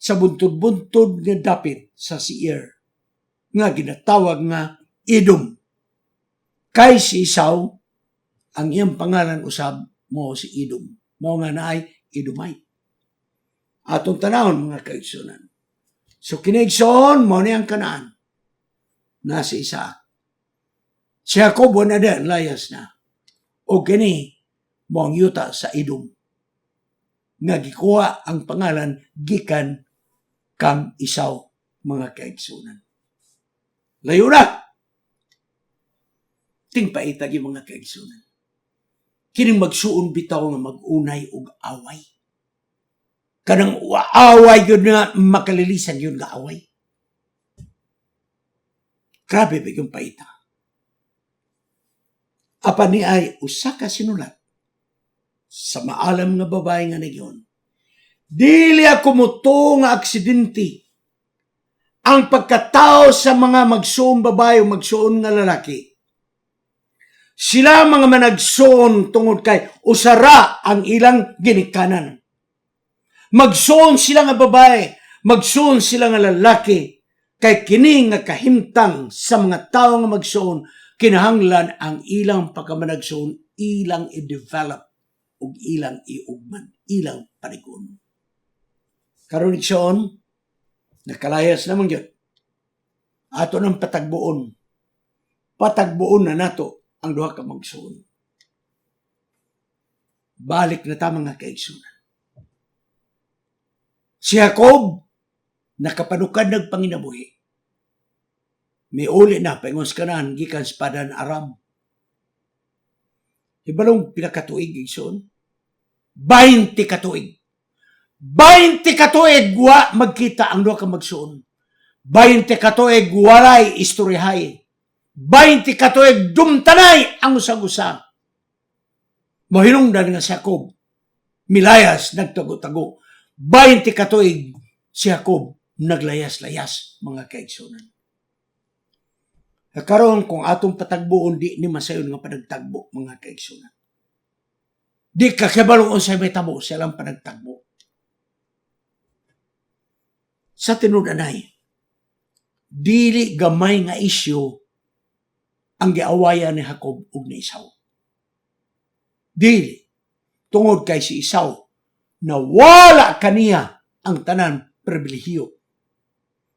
sa buntod-buntod nga dapit sa Seir, nga ginatawag nga Edom. Kay si Esau, ang iyang pangalan usab mo si Edom. Mao nga naay Edomite. Atong tanawon mga kaigsunan. So kinaigsoon mo ni ang Kanaan na si Isaac. Si Jacob wala na layas na. O kini mo ang yuta sa Edom. Nga gikuha ang pangalan gikan kang Esau mga kaigsunan. Layo na! Tingpaitag yung mga kaigsunan. Kining magsuon bitaw nga mag-unay og away. Kanang away yun nga makalilisan yun nga away. Grabe ba yung paita. Apa ni ay usa ka sinulat sa maalam nga babae nga nagyon. Dili ako muto nga aksidente ang pagkatao sa mga magsuon babae o magsuon nga lalaki. Sila mga managsuon tungod kay usara ang ilang ginikanan. Magsuon sila nga babae, magsuon sila nga lalaki, kay kini nga kahimtang sa mga tao nga magsuon, kinahanglan ang ilang pagkamanagsuon, ilang i-develop o ilang iugman, ilang panigon. Karon igsoon, nakalayas naman yun. Ato ng patagbuon. Patagbuon na nato ang duha ka magsuon. Balik na ta mga kaigsunan. Si Jacob, nakapanukad nagpanginabuhi. May uli na, pangos kanan, gikan sa Padan Aram. Ibalong pinakatuig, igsoon? 20 katuig. 20 katuig, wa magkita ang duha ka magsuon. 20 katuig, walay istoryahay. 20 katuig, dumtanay ang usag-usa. Mahinungdan nga si Jacob. Milayas, nagtago-tago. 20 katuig, si Jacob naglayas-layas, mga kaigsunan. Karon kung atong patagbuon, di ni masayon nga panagtagbo, mga kaigsunan. Di kakibalo unsay may tabo, silang panagtagbo. Sa tinud-anay, dili gamay nga isyu ang giawayan ni Jacob ug ni Esau. Dili. Tungod kay si Esau, nawala kaniya ang tanan pribilehiyo.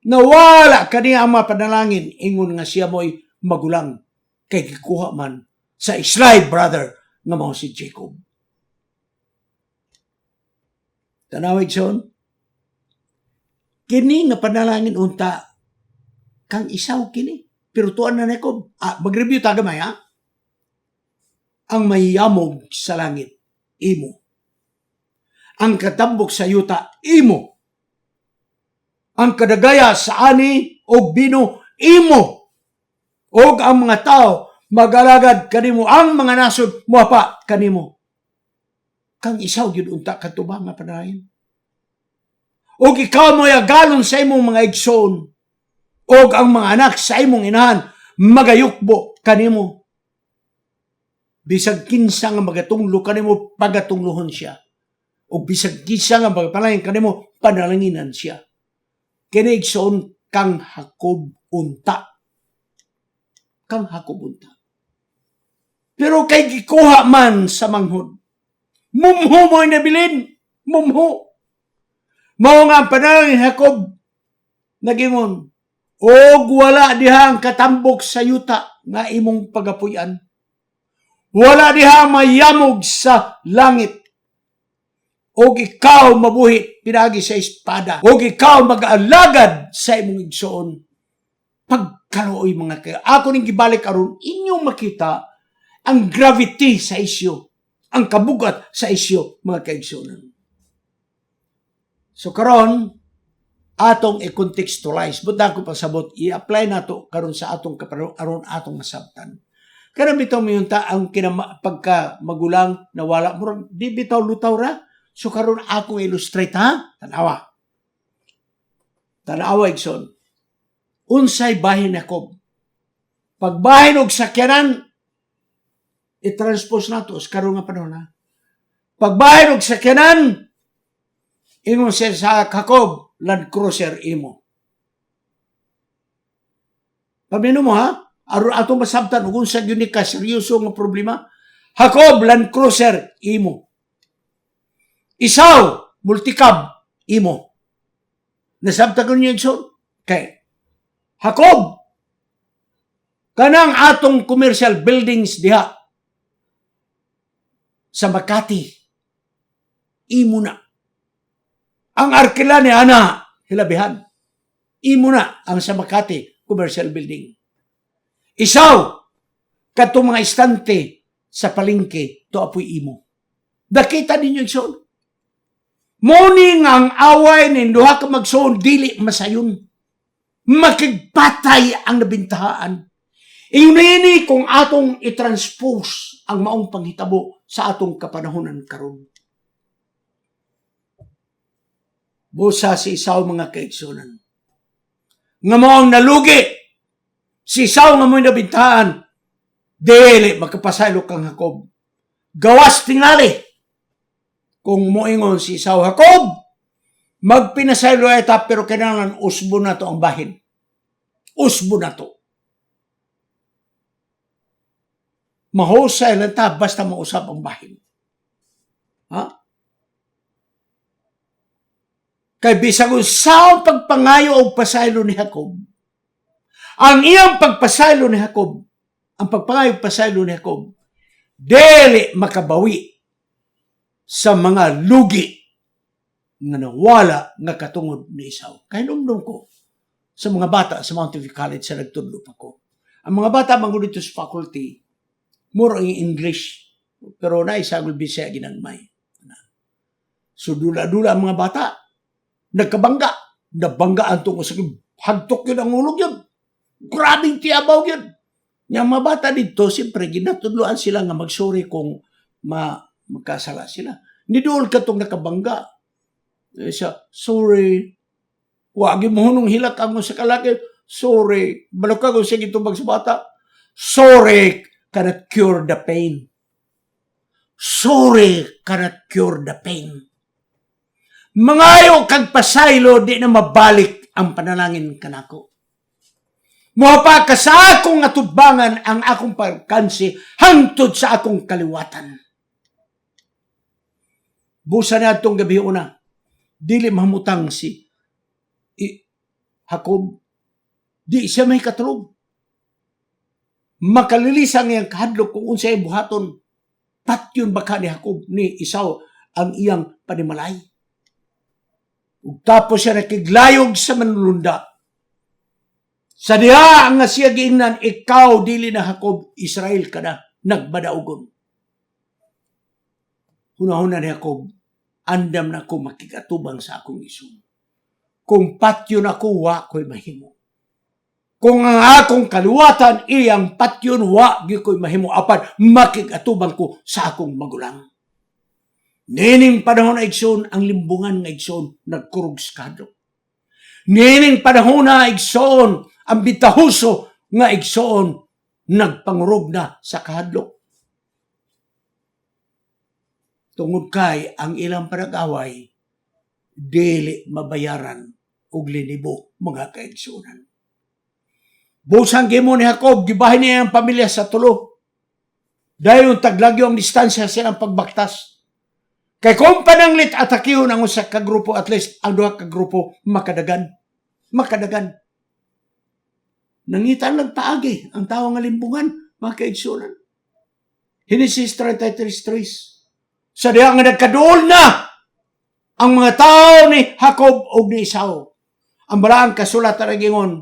Nawala kaniya ang mga panalangin, ingon nga siya mo'y magulang, kay gikuha man sa Israel brother nga mao si Jacob. Tanawig son, kini nga panalangin unta, kang Esau kini. Pero tuan na Jacob, mag-review ta gamay ha? Ang mayamog sa langit, imo. Ang katambok sa yuta, imo. Ang kadagaya sa ani o bino, imo. Og ang mga tao, mag-alagad kanimo, ang mga nasod, muapa kanimo. Kang Esau yun unta katubang nga panahin. Og ikaw mo'y agalon sa imong mga igsoon, og ang mga anak sa imong inahan, magayukbo kanimo. Bisag kinsa nga magatunglo kanimo, pagatunglohon siya. O bisag kinsa nga magpalayan kanimo, panalanginan siya. Kini igsoon kang Jacob unta. Kang Jacob unta. Pero kay gikuha man sa manghod, mumho mo'y nabilin. Mumho. Mao nga ang panalangin Jacob, nagingon, og wala diha ang katambok sa yuta nga imong pagapuyan. Wala diha mayamog sa langit. Og ikaw mabuhi pinagi sa espada. Og ikaw mag-alagad sa imong igsoon. Pagkaluoy mga kayo. Ako ning gibalik aron inyong makita ang gravity sa isyu. Ang kabugat sa isyu mga kaigsunan. So karon atong i-contextualize. But ako pasabot, i-apply nato karon sa atong aron atong masabtan. Karon bitaw miyunta ang pagka magulang nawala murag di bitaw lutaw ra. So karon akong illustrate ha. Tanawa igsoon. Unsay bahin Jacob. Pagbahin og sakyanan, i-transpose nato sa karon nga panahon ha. Pagbahin og sakyanan, Ingon siya sa Jacob, Land Cruiser imo. Pamino mo ha? Aron ato masabtan kung sa yun ka seryoso nga problema. Jacob, Land Cruiser imo. Isaw, multicab imo. Nasabtan ko niyo yung kay Jacob, kanang atong commercial buildings diha sa Makati, imo na. Ang arkila ni ana, hilabihan. Imo na ang sa Makati commercial building. Isaw, katong mga istante sa palengke, to apoy imo. Dakita ninyo igsoon. Morning ang away ni duha ka magsoon, dili masayon. Makigpatay ang nabintahaan. Iyon kung atong i-transpose ang maong panghitabo sa atong kapanahonan karon. Busa si Isaw mga kaigsunan. Nga mo ang nalugi. Si Isaw nga mo'y nabintahan. Dili, magkapasaylo kang Jacob. Gawas tingali. Kung moingon si Isaw, Jacob, magpinasaylo ita pero kailangan usbo na to ang bahin. Usbo na to. Mahusay lang ta basta mausap ang bahin. Ha? Kay bisag sa pagpangayo o pasaylo ni Jacob, ang iyang pagpasaylo ni Jacob, ang pagpangayo pasaylo ni Jacob, dili makabawi sa mga lugi nga nawala nga katungod ni Isaw. Kaya numdum ko sa mga bata sa Mountain View College sa nagtudlo pa ko. Ang mga bata mangunit sa faculty, more ang English, pero naisagol bisaya ginagmay. So dula-dula ang mga bata, nagkabangga. Nabanggaan itong usagin. Hagtok yun ang ulog yun. Grabing tiyabaw yun. Yung mga bata dito, siyempre, ginatudluan sila nga mag-sorry kung magkasala sila. Nidool ka itong nakabangga. Siya, sorry. Wagi mo hunong hilak ang sa kalaki. Sorry. Balok ka kung sige itong magsabata. Sorry cannot cure the pain. Sorry cannot cure the pain. Mangayo kag pasaylo, di na mabalik ang panalangin kanako. Muha ka sa akong atubangan ang akong pagkansi hangtod sa akong kaliwatan. Busa na itong gabi una, dili mahumutang si Jacob. Di siya may katulog. Makalilisan ngayang kahadlok kung unsay buhaton. Pat yun baka ni Jacob, ni Isaw, ang iyang panimalay. Tapos siya nakiglayog sa manlunda. Sa diha nga siya giingnan, ikaw dili na Jacob, Israel ka na, nagbadaugon. Hunahuna ni Jacob, andam na ko makikatubang sa akong isong. Kung patyon ako, wa ko'y mahimo. Kung ang akong kaluwatan, iyang patyon, wa ko'y mahimo. Apan, makikatubang ko sa akong magulang. Nining panahon na igsoon, ang limbungan nga igsoon, nagkurog sa kadlok. Nining panahon na igsoon, ang bitahuso nga igsoon, nagpangurog na sa kahadlok. Tungod kay ang ilang panag-away, dili mabayaran og linibo mga kaigsunan. Busang gimo ni Jacob, gibahin niya ang pamilya sa tulo. Dahil yung taglagyo ang distansya silang pagbaktas. Kay kung pananglit atakihon ang usa ka grupo, at least ang duha ka grupo makadagan. Makadagan. Nangitan lang paagi ang tao nga limbungan, mga kaigsunan. Genesis 33:3. Sa diha nga nagkaduol na ang mga tao ni Jacob o ni Isaw. Ang balaang kasulatan na gingon,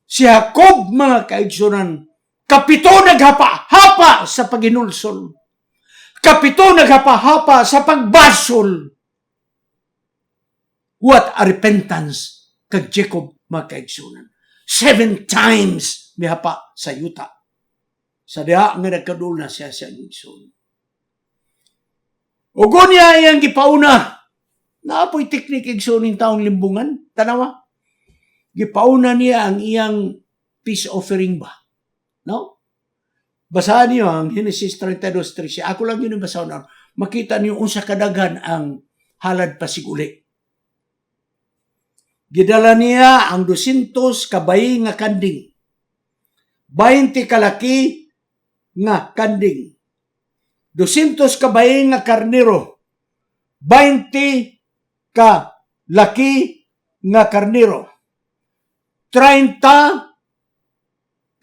si Jacob, mga kaigsunan, kapito naghapa-hapa sa paginulsol. Kapito naghapa-hapa sa pagbasol. What a repentance kag Jacob, mga kaigsunan. 7 times mihapa sa yuta. Sa diha nga nagkaduol na siya sa igsoon. Ugo niya iyang gipauna. Naapoy teknik igsuning taong limbungan. Tanawa. Gipauna niya ang iyang peace offering ba? No? Basahan niyo ang Genesis 32:3. Ako lang yun yung basahan na. Makita niyo unsa kadaghan ang halad pasiguli Gidala niya ang 200 kabay nga kanding. 20 kalaki nga kanding. 200 kabay nga karnero. 20 ka laki nga karnero. 30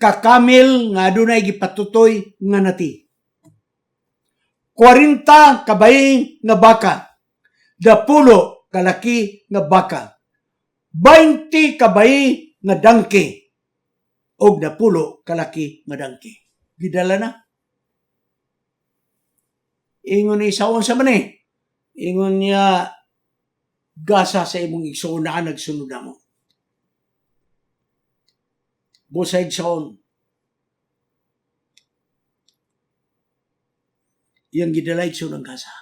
ka kamel nga adunay gipatutoy nga nati. 40 kabay nga baka. 10 kalaki nga baka. 20 kabay nga dangke. O 10 kalaki nga dangke. Gidala na. Ingon ni Isaw sa man Ingon niya, gasa sa imong igsoon na nagsunod na mo. Busa igsoon. Yang gidala igsoon ng gasa.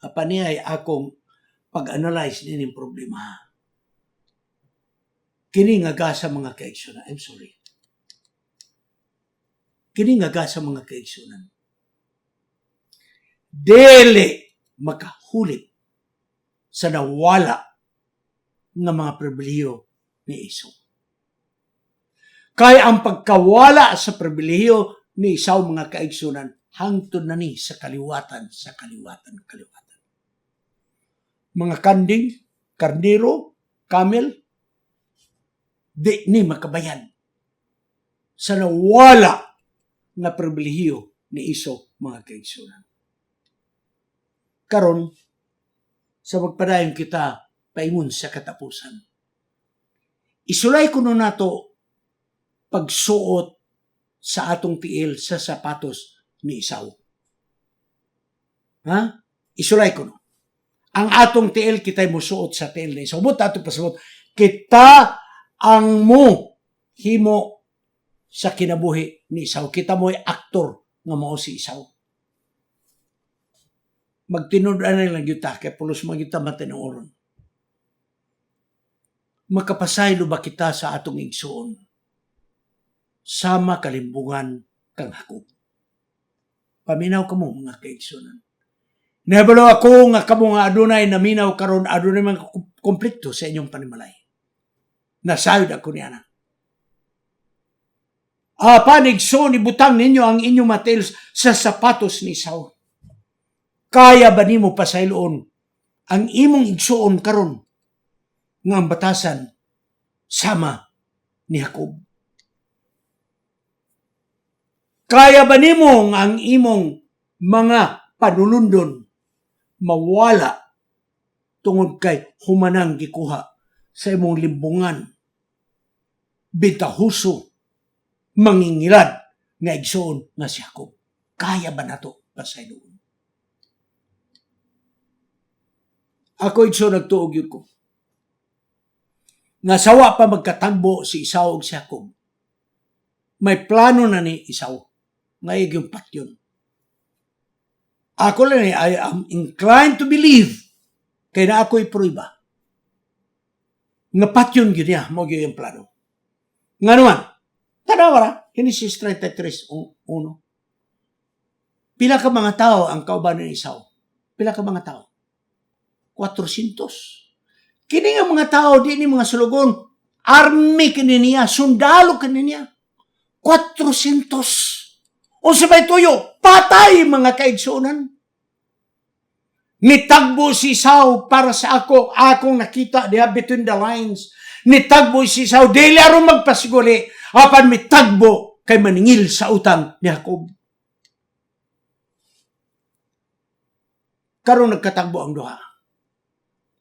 Apa niya ay akong pag-analyze din yung problema. Kini nga gasa mga kaigsunan. I'm sorry. Kini nga gasa mga kaigsunan. Dele makahulit sa nawala ng mga pribilehiyo ni Isaw. Kaya ang pagkawala sa pribilehiyo ni Isaw mga kaigsunan, hangtod na ni sa kaliwatan. Mga kanding, karnero, kamel, di ni makabayan sa nawala na pribilehiyo ni Isaw mga kaigsunan. Karon sa magpadayon kita paingon sa katapusan. Isulay ko nun nato pagsuot sa atong tiil sa sapatos ni Isaw. Ha? Isulay ko nun. Ang atong tiil kita'y musuot sa tiil ni Isaw. But ato pasabot, kita ang mo himo sa kinabuhi ni Isaw. Kita mo'y aktor nga mao si Isaw. Magtinudan na lang yuta, kaya pulos magita matinuoron. Makapasaylo ba kita sa atong igsuon? Sama kalimbungan kang Hakob. Paminaw ka mo mga kaigsunan. Nabalo ako nga kamo nga adunay naminaw karon adunay mga konflikto sa inyong panimalay. Nasayod ako niya na. Panigso ni butang ninyo ang inyong materials sa sapatos ni Isaw. Kaya ba nimo pasayloon ang imong igsuon karon nga ang batasan sama ni Hakob? Kaya ba nimo nga ang imong mga panulundon mawala tungod kay humanang gikuha sa imong limbungan, bitahuso, mangingilad nga igsuon nga si Hakob? Kaya ba nato pasayloon? Ako igso nagtuog yun ko. Nasawa pa magkatagbo si Isaw ug si Hakob. May plano na ni Isaw. Ngayag yung patyon. Ako lang I am inclined to believe kaya na ako'y pruiba. Nga patyon yun niya, mo yung plano. Nga naman, tanawara, Genesis 33:1. Pila ka mga tao ang kauban ni Isaw? Pila ka mga tao? 400. Kini nga mga tao, di ni mga sulugon, army kini niya, sundalo kini niya. 400. O sabay tuyo, patay mga kaigsunan. Nitagbo si Isaw para sa akong nakita diha between the lines. Nitagbo si Isaw, dili aron magpasiguli, apan mitagbo kay maningil sa utang ni Hakob. Karon nagkatagbo ang duha.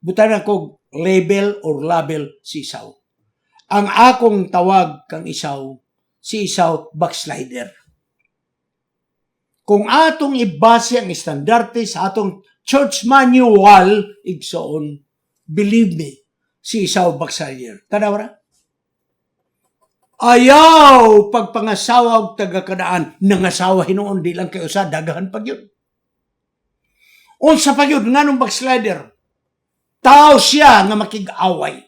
Butan ako label or label si Isaw. Ang akong tawag kang Isaw, si Isaw backslider. Kung atong ibase ang estandarte sa atong church manual, igsoon, believe me, si Isaw backslider. Tanawara? Ayaw pagpangasawa og taga-Kanaan, nangasawa hinuon, di lang kayo sa dagahan pag yun. Unsa pag yun, nga nung backslider, tao siya nga makig-away.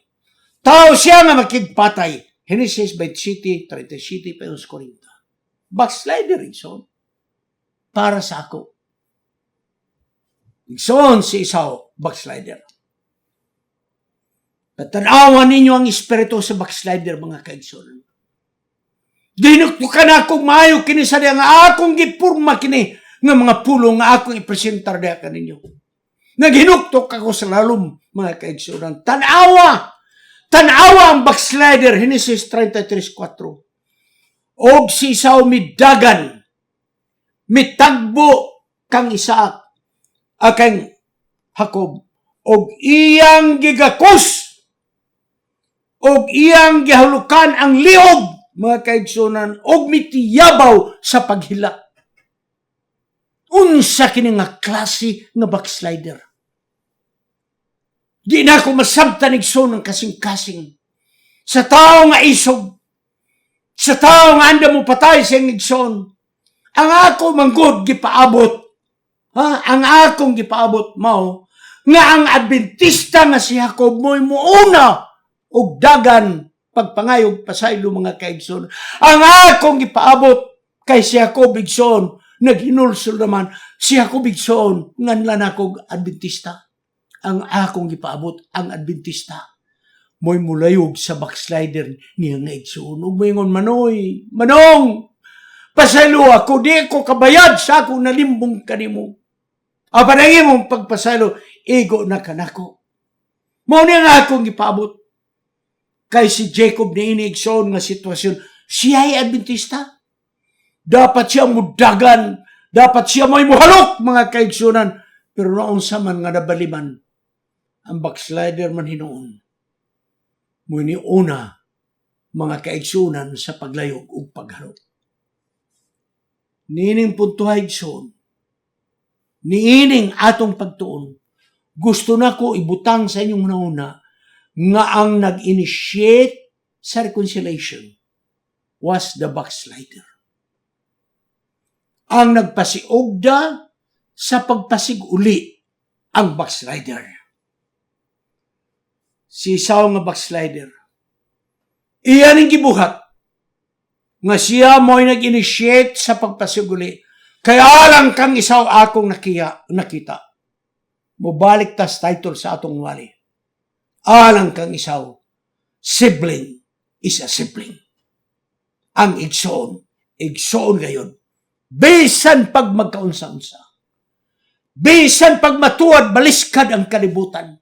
Tao siya nga makigpatay. Genesis 27:37 pa yung 40. Backslider, igsoon. Para sa ako. Igsoon si Isaw, backslider. Patanawan ninyo ang espiritu sa backslider, mga kaigsunan. Dinuktukan akong maayo kini sa diya nga akong gipurma kini nga mga pulong nga akong ipresentar diya kaninyo. Naghinuktok ako sa lalom, mga kaigsunan. Tanawa ang backslider, Genesis 33:4. Og si Esau midagan, mitagbo kang Isaac, akang Jacob, og iyang gigakos, og iyang gihulukan ang liog, mga kaigsunan, og mitiyabaw sa paghila. Unsa kini nga klase nga backslider? Di na ako masabtan igsoon ng kasing-kasing. Sa tao nga isog, sa tao nga anda mo patay sa igsoon, ang ako manggod gipaabot, ang akong gipaabot mao, nga ang Adventista nga si Jacob mo'y muuna og dagan pagpangayog pasaylo, mga kaigsoon. Ang akong gipaabot kay si Jacob igsoon, naghinulsol naman si Jacob igsoon, nganlan akong Adventista. Ang akong gipaabot, ang Adventista, mo'y mulayog sa backslider niya nga igsoon. Ug moingon, Manong, pasaylo ako, di ko kabayad sa akong nalimbong kanimo. Apanangin mong pagpasaylo, ego na kanako. Mao ni nga akong gipaabot. Kay si Jacob na iniigsoon nga sitwasyon, siya ay Adventista. Dapat siya mudagan, dapat siya may muhalok, mga kaigsunan. Pero noon sa man nga nabaliman, ang backslider man hinoon, muni una, mga kaigsunan sa paglayog o paghalok. Niining puntuhay igsoon, niining atong pagtuon, gusto na ko ibutang sa inyong nauna nga ang nag-initiate sa reconciliation was the backslider. Ang nagpasiugda sa pagpasiguli ang backslider. Si Esau nga backslider, iyan ang gibuhat nga siya mo'y nag-initiate sa pagpasiguli. Kaya lang kang Esau akong nakita. Mubalik tas title sa atong wali. Alang kang Esau, sibling is a sibling. Ang igsoon gayon. Bisan pag magkaunsa-unsa. Bisan pag matuad, baliskad ang kalibutan.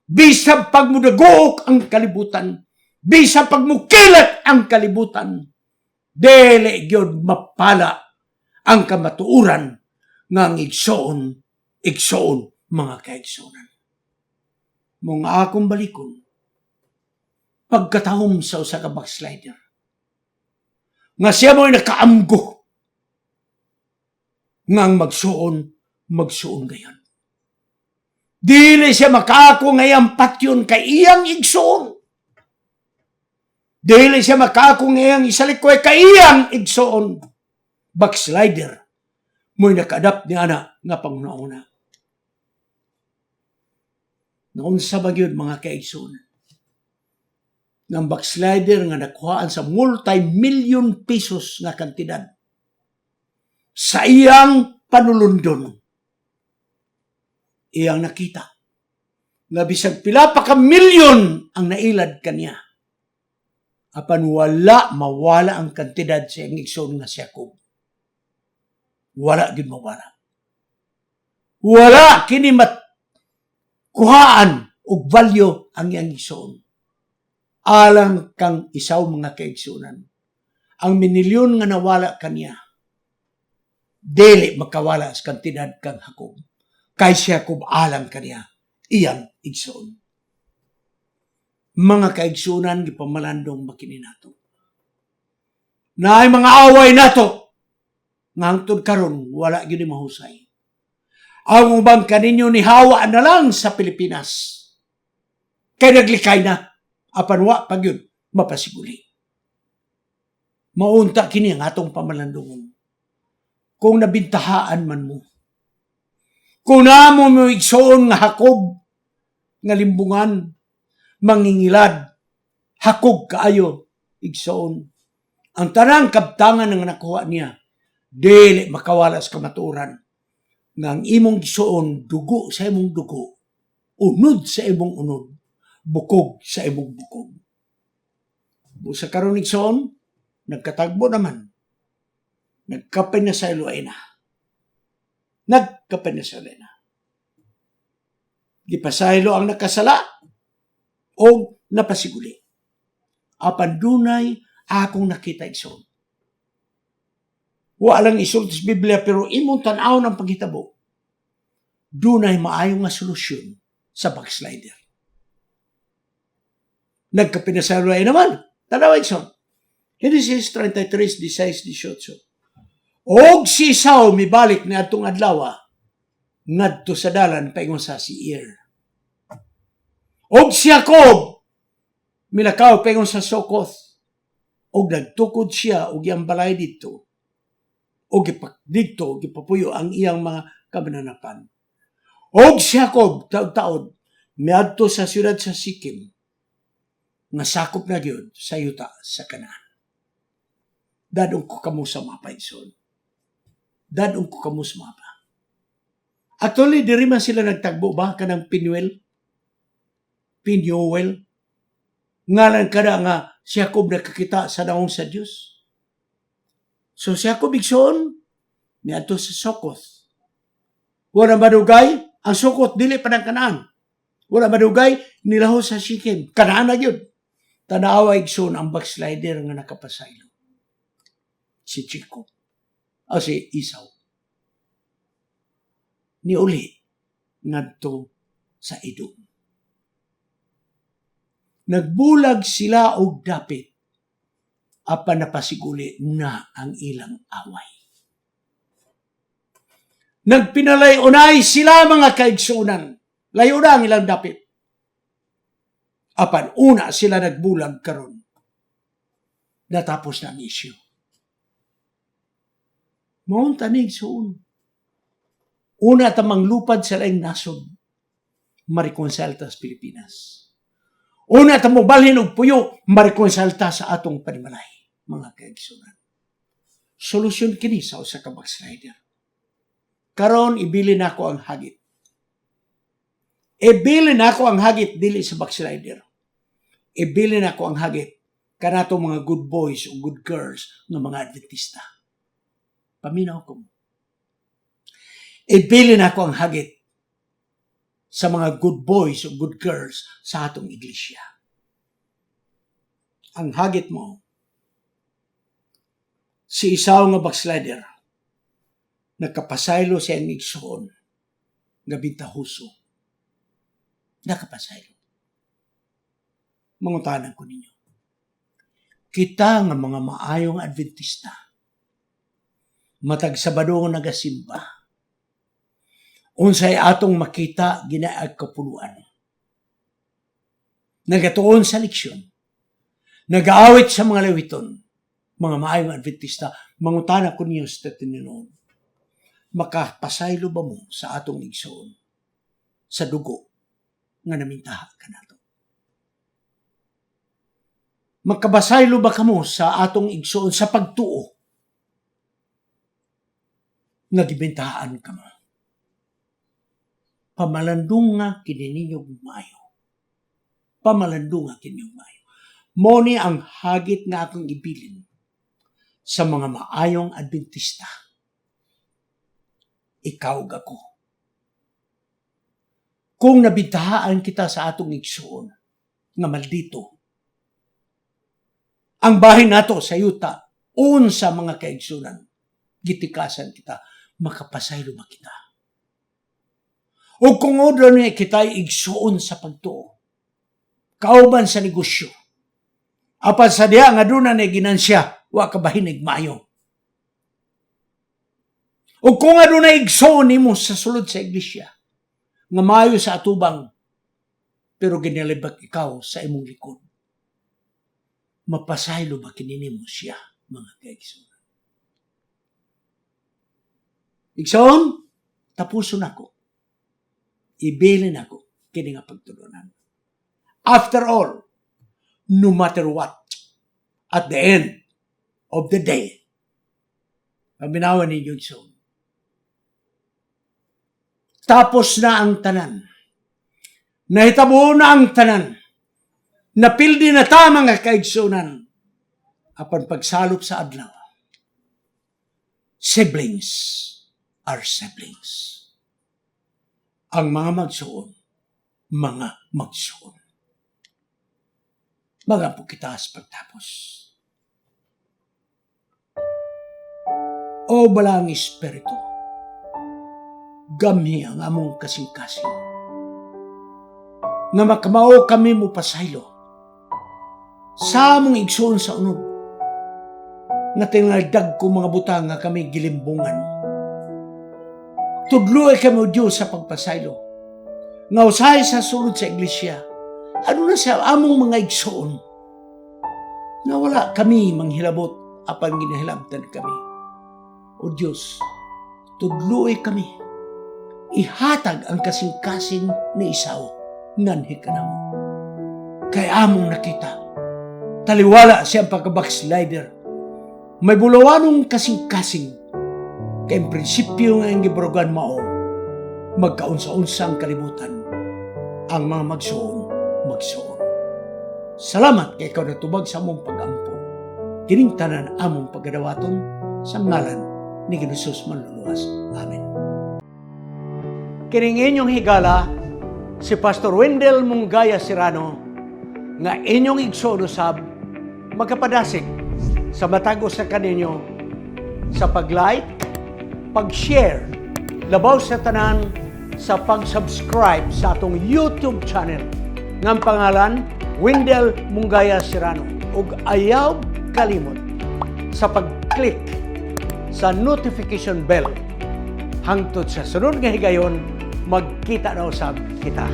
Bisan pag mudagook ang kalibutan. Bisan pag mukilat ang kalibutan. Dili gyud mapala ang kamatuuran nga ang igsoon, mga kaigsunan. Mga akong balikon, pagkatahom sa usa ka backslider, nga siya mo'y nakaamgo, nga ang magsuon gayon. Dili siya makako ngayang patyon kay iyang igsoon. Dili siya makako ngayang isalikoy kay iyang igsoon. Backslider, mo'y naka-adapt ni ana nga panguna-una. Naunsa ba yun, mga kaigsoon? Ng backslider nga nakuhaan sa multi-million pesos nga kantidad sa iyang panulundon. Iyang nakita nga bisag pila pa ka milyon ang nailad kaniya. Apan mawala ang kantidad sa iyang igsoon nga si Jacob. Wala din mawala. Wala kini kuhaan og value ang iyang igsoon. Alang kang Esau, mga kaigsunan. Ang minilyon nga nawala kaniya, dili makawala sa kantidad kang Jacob. Kay si Jacob alang kaniya, iyang igsoon. Mga kaigsunan, gipamalandong makini nato. Naay mga away nato, nga hangtod karon wala gyud mahusay. Ang ubang kaninyo ni hawa na lang sa Pilipinas. Kay naglikay na. Apan wa pag yun, mapasiguli. Maunta kini ang atong pamalandungon. Kung nabintahaan man mo. Kung namo mo igsoon nga Jacob, nga limbungan, mangingilad, hakog kaayo, igsoon. Ang tanang kabtangan nga nakuha niya, dili makawala sa kamaturan. Nga ang imong igsoon, dugo sa imong dugo, unod sa imong unod. bukog sa imong bukog. Sa karon igsoon, nagkatagbo naman. Nagkapinasaylo ay na. Nagkapinasaylo ay na. Gipasaylo ang nakasala o napasiguli. Apan dunay akong nakita igsoon. Wa lang isulti sa Biblia pero imong tan-aw ng paghitabo. Dunay maayong nga solusyon sa backslider. Nagkapinasaylo ay naman. Tanaw igsoon. Genesis 33, 16, 18. Og si Esau mibalik ni atong adlaw ngadto sa dalan paingon sa Seir. Og si Jacob milakaw paingon sa Succoth. Og nagtukod siya og iyang balay dito. Og dito gipapuyo ang iyang mga kabananapan. Og si Jacob taud-taud miadto sa siyudad sa Sikim nga sakop na gyud sa yuta sa Kanaan. Dadong ko kamo sa mapa igsoon. Dadong ko kamo sa mapa. Actually, diri man sila nagtagbo ba kanang Penuel? Ngalan kada nga si Jacob nakakita sa daong sa Dios. So si Jacob igsoon niadto sa Succoth. Wala madugay ang Succoth dili pa ng Kanaan. Wala madugay nilaho sa Sikim. Kanaan na gyud. Tanawa igsoon ang backslider nga nakapasaylo. Si Jacob. O si Esau. Niuli ngadto sa Edom. Nagbulag sila og dapit apan napasiguli na ang ilang away. Nagpinalay-unay sila mga kaigsunan. Layo na ang ilang dapit. Apan una sila nagbulag karon. Natapos na ang isyu. Maong tanig suun. Una tamang lupad sa laing nasod. Marikonsalta sa Pilipinas. Una tamang balhin og puyo. Marikonsalta sa atong panimalay. Mga kaigsunan. Solusyon kini sa usa ka backslider. Karon ibilin ako ang hagit. Ibilin ako ang hagit dili sa backslider. Ibilin ako ang hagit kanato mga good boys o good girls ng mga Adventista. Paminaw ko mo. Ibilin ako ang hagit sa mga good boys o good girls sa atong iglesia. Ang hagit mo, si Esau nga backslider, nakapasaylo sa iyang igsoon, nga bintahuso. Nakapasaylo. Mangutanan ko ninyo. Kita nga mga maayong Adventista, matag Sabado nga nagasimba, unsay atong makita ginaag kapuluan. Nagatuon sa leksyon, nag-aawit sa mga lewiton, mga maayong Adventista, mangutanan ko ninyo sa tininuon. Makapasaylo ba mo sa atong igsoon, sa dugo nga namintaha ka nato? Magkabasaylo ba kamo sa atong igsoon sa pagtuo nga gibintahaan kamo? Pamalandong nga kini ninyo maayo. Pamalandong nga kini ninyo maayo. Mo ni ang hagit nga akong ibilin sa mga maayong Adventista. Ikaw gako. Kung nabintahaan kita sa atong igsoon nga maldito, ang bahin nato sa yuta, unsa mga kaigsunan, gitikasan kita, makapasaylo ba kita? O kung odro niya kita'y igsuon sa pagtuo, kauban sa negosyo, apan sa diya nga doon na ginansya, wa kabahinig maayo. O kung doon na igsuon nimo sa sulod sa iglesia, nga maayo sa atubang, pero ginalibak ikaw sa imong likod, mapasaylo ba kinini mo siya, mga kaigsunan? Igsoon, tapuson ako. Ibilin ako kini nga pagtulunan. After all, no matter what, at the end of the day, paminawan ninyo igsoon. Tapos na ang tanan. Nahitabo na ang tanan. Napildi na ta mga kaigsunan apan pagsalop sa adlaw. Siblings are siblings. Ang mga magsuon, mga magsuon. Mga po kita sa pagtapos. O balang Espiritu, gamhi ang among kasing-kasing. Nga makamao kami mo pasaylo sa among igsoon sa unod. Nga tinaldag ko mga butang nga kami gilimbungan. Tudloy kami o Diyos sa pagpasaylo. Nga usahay sa sulod sa iglesia. Ano na sa among mga igsoon? Nga wala kami manghilabot apan ginahilabtan kami. O Diyos, tudloy kami. Ihatag ang kasing-kasing ni Esau nganhi ka namo. Kay among nakita, taliwala siyang pagka-backslider. May bulawanong kasing-kasing. Kaya ang prinsipyo nga ang gibrogan mao, magkaunsa-unsang kalibutan. Ang mga magsuon, magsuon. Salamat kay ikaw natubag sa among pag-ampo. Kining tanan among pagadawaton sa ngalan ni Jesus Manluluwas. Amen. Kining inyong higala, si Pastor Wendell Munggaya Serrano, nga inyong igsoon usab, magkapadasig sa matagos sa kaninyo sa pag-like, pag-share, labaw sa tanan sa pag-subscribe sa atong YouTube channel ng pangalan Wendell Munggaya Serrano ug ayaw kalimot sa pag-click sa notification bell hangtod sa sunod nga higayon magkita na usab kita.